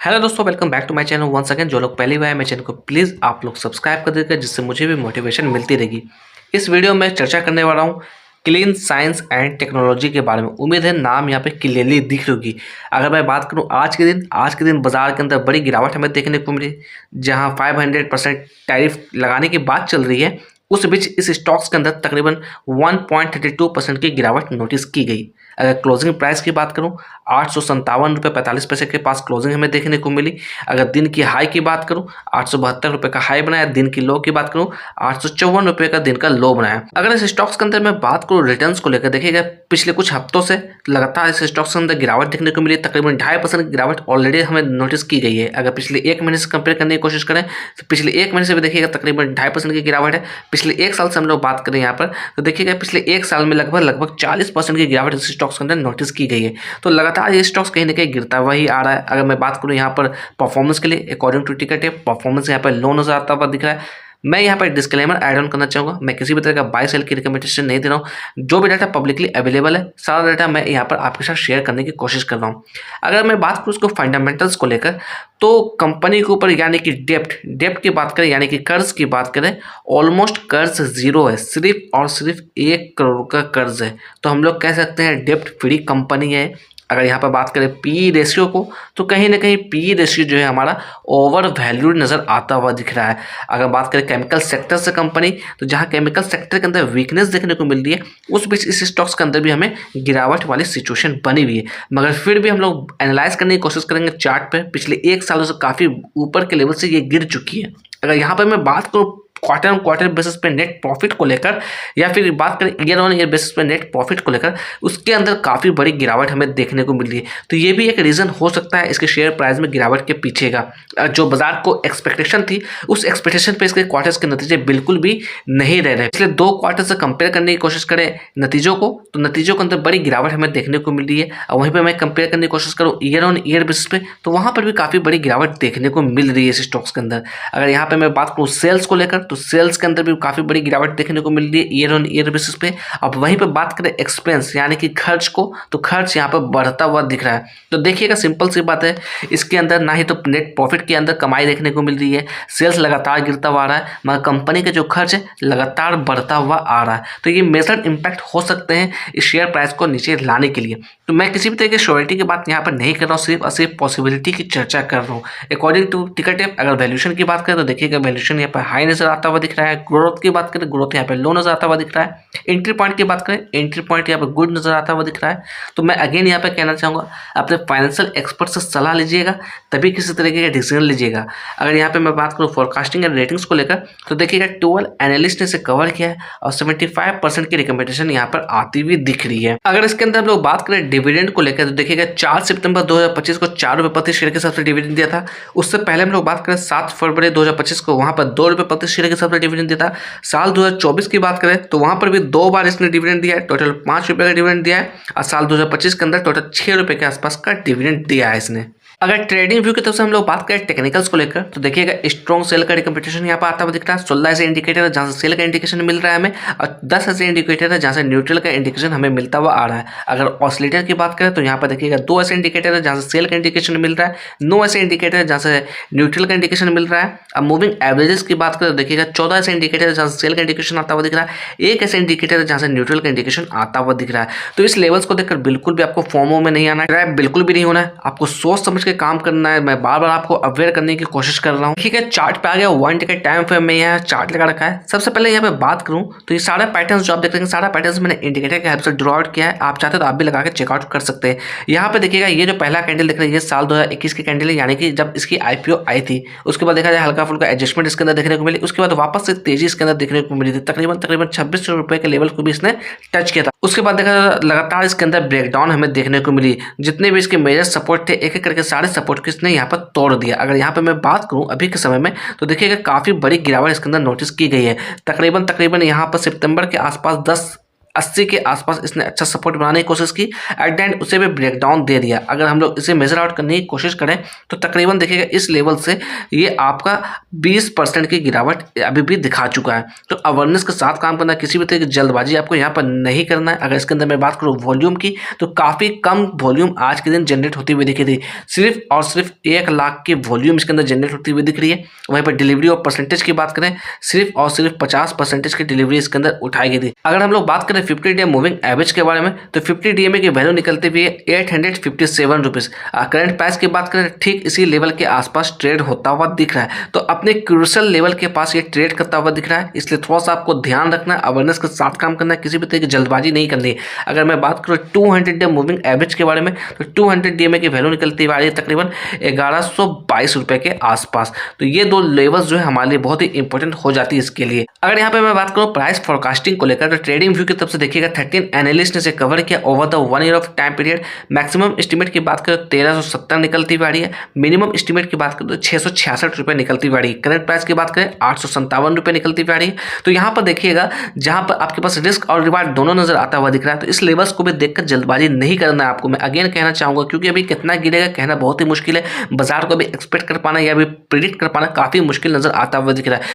Hello दोस्तों, welcome back to my channel once again. जो लोग पहली बार है मेरे चैनल को प्लीज़ आप लोग सब्सक्राइब कर दीजिएगा, जिससे मुझे भी मोटिवेशन मिलती रहेगी। इस वीडियो में चर्चा करने वाला हूँ क्लीन साइंस एंड टेक्नोलॉजी के बारे में। उम्मीद है नाम यहाँ पे क्लियरली दिख रही होगी। अगर मैं बात करूँ आज के दिन बाजार के अंदर बड़ी गिरावट हमें देखने को मिली, जहाँ 500% टैरिफ लगाने की बात चल रही है। उस बीच इस स्टॉक्स के अंदर तकरीबन 1.32% की गिरावट नोटिस की गई। अगर क्लोजिंग प्राइस की बात करूं, 857 रुपये 45 पैसे के पास क्लोजिंग हमें देखने को मिली। अगर दिन की हाई की बात करूं, 872 रुपये का हाई बनाया। दिन की लो की बात करूं, 854 रुपये का दिन का लो बनाया। अगर इस स्टॉक्स के अंदर मैं बात करूं रिटर्न्स को लेकर, देखिएगा पिछले कुछ हफ्तों से लगातार इस स्टॉक्स के अंदर गिरावट देखने को मिली। तकरीबन 2.5% की गिरावट ऑलरेडी हमें नोटिस की गई है। अगर पिछले एक महीने से कंपेयर करने की कोशिश करें तो पिछले एक महीने से भी देखिएगा तकरीबन 2.5% की गिरावट है। पिछले एक साल से हम लोग बात करें यहाँ पर तो देखिएगा पिछले एक साल में लगभग 40% की गिरावट इस स्टॉक्स के अंदर नोटिस की गई है। तो लगातार ये स्टॉक्स कहीं ना कहीं गिरता हुआ ही आ रहा है। अगर मैं बात करूँ यहाँ पर परफॉर्मेंस के लिए, अकॉर्डिंग टू टिकट है परफॉर्मेंस यहाँ पर लो नजर आता हुआ दिख रहा है। मैं यहाँ पर डिस्क्लेमर ऐड ऑन करना चाहूँगा, मैं किसी भी तरह का बाय सेल की रिकमेंडेशन नहीं दे रहा हूँ। जो भी डाटा पब्लिकली अवेलेबल है, सारा डाटा मैं यहाँ पर आपके साथ शेयर करने की कोशिश कर रहा हूँ। अगर मैं बात करूँ उसको फंडामेंटल्स को लेकर, तो कंपनी के ऊपर यानी कि डेप्ट की बात करें, यानी कि कर्ज की बात करें, ऑलमोस्ट कर्ज जीरो है। सिर्फ और सिर्फ 1 करोड़ का कर्ज है। तो हम लोग कह सकते हैं डेप्ट फ्री कंपनी है। अगर यहाँ पर बात करें पी रेशियो को, तो कहीं ना कहीं पी रेशियो जो है हमारा ओवर वैल्यूड नज़र आता हुआ दिख रहा है। अगर बात करें केमिकल सेक्टर से कंपनी, तो जहाँ केमिकल सेक्टर के अंदर वीकनेस देखने को मिल रही है, उस बीच इस स्टॉक्स के अंदर भी हमें गिरावट वाली सिचुएशन बनी हुई है। मगर फिर भी हम लोग एनालाइज करने की कोशिश करेंगे चार्ट पे, पिछले एक सालों से काफ़ी ऊपर के लेवल से ये गिर चुकी है। अगर यहाँ पर मैं बात करूँ क्वार्टर ऑन क्वार्टर बेसिस पे नेट प्रॉफिट को लेकर, या फिर बात करें ईयर ऑन ईयर बेसिस पे नेट प्रॉफिट को लेकर, उसके अंदर काफ़ी बड़ी गिरावट हमें देखने को मिल रही है। तो ये भी एक रीज़न हो सकता है इसके शेयर प्राइस में गिरावट के पीछे का। जो बाजार को एक्सपेक्टेशन थी, उस एक्सपेक्टेशन पे इसके क्वार्टर्स के नतीजे बिल्कुल भी नहीं रह रहे। पिछले 2 क्वार्टर से कंपेयर करने की कोशिश करें नतीजों को, तो नतीजों के अंदर बड़ी गिरावट हमें देखने को मिल रही है। और वहीं पर मैं कंपेयर करने की कोशिश करूँ ईयर ऑन ईयर बेसिस पे, तो वहाँ पर भी काफ़ी बड़ी गिरावट देखने को मिल रही है इस स्टॉक्स के अंदर। अगर यहाँ पर मैं बात करूँ सेल्स को लेकर, तो सेल्स के अंदर काफी बड़ी गिरावट देखने को मिल रही है ईयर ऑन ईयर बेसिस पे। अब वहीं पे बात करें एक्सपेंस यानी कि खर्च को, तो खर्च यहाँ पर बढ़ता हुआ दिख रहा है। तो देखिएगा सिंपल सी बात है, इसके अंदर ना ही तो नेट प्रॉफिट के अंदर कमाई देखने को मिल रही है, सेल्स लगातार गिरता हुआ आ रहा है, मगर कंपनी का जो खर्च है लगातार बढ़ता हुआ आ रहा है। तो ये मेजर इंपैक्ट हो सकते हैं इस शेयर प्राइस को नीचे लाने के लिए। तो मैं किसी भी तरह की श्योरिटी की बात यहाँ पर नहीं कर रहा हूँ, सिर्फ और सिर्फ पॉसिबिलिटी की चर्चा कर रहा हूँ अकॉर्डिंग टू टिकट। अगर वैल्यूएशन की बात करें तो देखिएगा वैल्यूएशन यहाँ पर हाई नजर आता हुआ दिख रहा है। ग्रोथ की बात करें, ग्रोथ यहाँ पे लो नजर आता हुआ दिख रहा है। एंट्री पॉइंट की बात करें, एंट्री पॉइंट यहाँ पे गुड नजर आता हुआ दिख रहा है। तो मैं अगेन यहाँ पे कहना चाहूँगा, अपने फाइनेंशियल एक्सपर्ट से सलाह लीजिएगा, तभी किसी तरीके का डिसीजन लीजिएगा। अगर यहाँ पे मैं बात करूँ फोरकास्टिंग एंड रेटिंग्स को लेकर, तो देखिएगा 12 एनालिस्ट ने इसे कवर किया है और 75% की रिकमेंडेशन यहाँ पर आती हुई दिख रही है। अगर इसके अंदर हम लोग बात करें डिविडेंड को लेकर, तो देखिएगा 4 सितंबर 2025 को 4 रुपये प्रति शेयर के हिसाब से डिविडेंड दिया था। उससे पहले हम लोग बात करें 7 फरवरी 2025 को, वहाँ पर 2 रुपये प्रति शेयर के हिसाब से डिविडेंड दिया था। साल 2024 की बात करें तो वहाँ पर भी 2 बार इसने डिविडेंड दिया है, टोटल 5 रुपये का डिविडेंड दिया है। और साल 2025 के अंदर टोटल 6 रुपये के आसपास का डिविडेंड दिया है इसने। अगर ट्रेडिंग व्यू की तरफ से हम लोग बात करें टेक्निकल्स को लेकर, तो देखिएगा स्ट्रॉन्ग सेल का रिकमेंडेशन यहाँ पर आता हुआ दिख रहा है। 16 ऐसे इंडिकेटर है जहाँ से सेल का इंडिकेशन मिल रहा है हमें, और 10 ऐसे इंडिकेटर है जहाँ से न्यूट्रल का इंडिकेशन हमें मिलता हुआ आ रहा है। अगर ऑसिलेटर की बात करें तो यहाँ पर देखिएगा 2 ऐसे इंडिकेटर है जहाँ से सेल का इंडिकेशन मिल रहा है, 9 ऐसे इंडिकेटर है जहाँ से न्यूट्रल का इंडिकेशन मिल रहा है। अब मूविंग एवरेजेस की बात करें तो देखिएगा 14 ऐसे इंडिकेटर है जहाँ से सेल का इंडिकेशन आता हुआ दिख रहा है, 1 ऐसे इंडिकेटर है जहाँ से न्यूट्रल का इंडिकेशन आता हुआ दिख रहा है। तो इस लेवल्स को देखकर बिल्कुल भी आपको फोमो में नहीं आना है, बिल्कुल भी नहीं होना है, आपको सोच समझ के काम करना है। मैं बार बार आपको अवेयर करने की कोशिश कर रहा हूँ। ठीक है, चार्ट पे आ गया 1 टिकट टाइम फ्रेम में यहाँ चार्ट लगा रखा है। सबसे पहले यहाँ पे बात करूँ तो ये सारा पैटर्न्स जो आप देख रहे हैं, सारा पैटर्न्स मैंने इंडिकेटर के हेल्प से ड्रॉ आउट किया है। आप चाहते तो आप भी लगा के चेकआउट कर सकते हैं। यहाँ पे देखिएगा ये जो पहला कैंडल दिख रहा है, ये साल 2021 की कैंडल है, यानी कि जब इसकी IPO आई थी। उसके बाद देखा जाए हल्का फुल्का एडजस्टमेंट इसके अंदर देखने को मिली, उसके बाद वापस से तेजी इसके अंदर देखने को मिली थी। तकरीबन 26 रुपये के लेवल को भी इसने टच किया था। उसके बाद देखा लगातार इसके अंदर ब्रेकडाउन हमें देखने को मिली। जितने भी इसके मेजर सपोर्ट थे, एक एक करके सारे सपोर्ट को इसने यहाँ पर तोड़ दिया। अगर यहाँ पे मैं बात करूँ अभी के समय में, तो देखिएगा काफ़ी बड़ी गिरावट इसके अंदर नोटिस की गई है। तकरीबन यहाँ पर सितंबर के आसपास 10 80 के आसपास इसने अच्छा सपोर्ट बनाने की कोशिश की, एट द एंड उसे भी ब्रेकडाउन दे दिया। अगर हम लोग इसे मेजर आउट करने की कोशिश करें तो तकरीबन देखिएगा इस लेवल से ये आपका 20% की गिरावट अभी भी दिखा चुका है। तो अवेयरनेस के साथ काम करना, किसी भी तरह की जल्दबाजी आपको यहाँ पर नहीं करना है। अगर इसके अंदर मैं बात करूँ वॉल्यूम की, तो काफ़ी कम वॉल्यूम आज के दिन जनरेट होती हुई दिखी थी। सिर्फ और सिर्फ 1 लाख की वॉल्यूम इसके अंदर जनरेट होती हुई दिख रही है। वहीं पर डिलीवरी और परसेंटेज की बात करें, सिर्फ और सिर्फ 50% की डिलीवरी इसके अंदर उठाई गई थी। अगर हम लोग बात करें 50 डे मूविंग एवरेज के बारे में, तो 50 डीएमए की वैल्यू निकलती हुई है 857 रुपीज़। करंट प्राइस की बात करें, ठीक इसी लेवल के आसपास ट्रेड होता हुआ दिख रहा है। तो अपने क्रूशियल लेवल के पास ये ट्रेड करता हुआ दिख रहा है, इसलिए थोड़ा सा आपको ध्यान रखना है, अवेयरनेस के साथ काम करना है, किसी भी तरह की जल्दबाजी नहीं करनी है। अगर मैं बात करूँ 200 डे मूविंग एवरेज के बारे में, तो 200 डीएमए की वैल्यू निकलती हुई आ रही है तकरीबन 1122 रुपए के आसपास। तो ये दो लेवल्स जो है हमारे लिए बहुत ही इंपॉर्टेंट हो जाती है इसके लिए। अगर यहाँ पे मैं बात करूँ प्राइस फोरकास्टिंग को लेकर, तो ट्रेडिंग व्यू की तरफ से देखिएगा 13 एनालिस्ट ने इसे कवर किया over the 1 year of time period. Maximum estimate की बात करें 1370 निकलती हुई आ रही है, मिनिमम एस्टिमेट की बात करें तो 666 रुपए निकलती हुई आ रही है। करंट प्राइस की बात करें 857 रुपए निकलती हुई आ रही है। तो यहाँ पर देखिएगा जहाँ पर आपके पास रिस्क और रिवार्ड दोनों नजर आता हुआ दिख रहा है, तो इस लेवल्स को भी देखकर जल्दबाजी नहीं करना है आपको। मैं अगेन कहना चाहूंगा, क्योंकि अभी कितना गिरेगा कहना बहुत ही मुश्किल है। बाजार को भी एक्सपेक्ट कर पाना या भी प्रिडिक्ट कर पाना काफी मुश्किल नजर आता हुआ दिख रहा है।